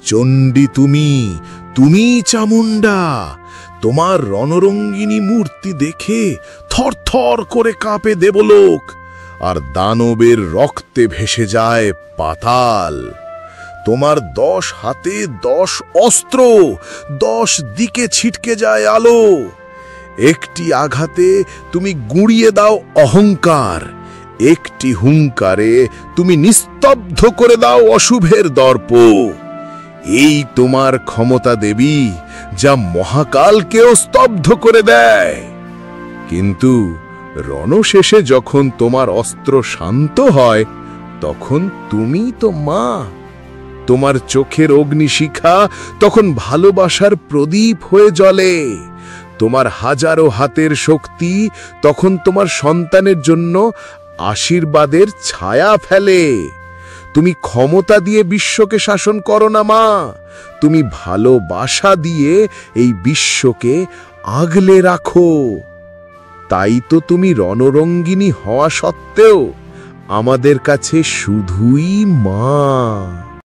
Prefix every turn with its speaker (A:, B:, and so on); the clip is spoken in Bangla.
A: চণ্ডী তুমি চামুণ্ডা। তোমার রণরঙ্গিনী মূর্তি দেখে থরথর করে কাঁপে দেবলোক, আর দানবের রক্তে ভেসে যায় পাতাল। তোমার 10 হাতে 10 অস্ত্র, 10 দিকে ছিটকে যায় আলো। একটি আঘাতে তুমি গুঁড়িয়ে দাও অহংকার, একটি হুঙ্কারে তুমি নিস্তব্ধ করে দাও অশুভের দর্প। এই তোমার ক্ষমতা দেবী, যা মহাকালকেও স্তব্ধ করে দেয়। কিন্তু রণশেষে যখন তোমার অস্ত্র শান্ত হয়, তখন তুমি তো মা। তোমার চোখের অগ্নিশিখা তখন ভালোবাসার প্রদীপ হয়ে জ্বলে। তোমার হাজারো হাতের শক্তি তখন তোমার সন্তানের জন্য আশীর্বাদের ছায়া ফেলে। তুমি ক্ষমতা দিয়ে বিশ্বকে শাসন করো না মা, তুমি ভালোবাসা দিয়ে এই বিশ্বকে আগলে রাখো। তাই তো তুমি রণরঙ্গিনী হওয়া সত্ত্বেও আমাদের কাছে শুধুই মা।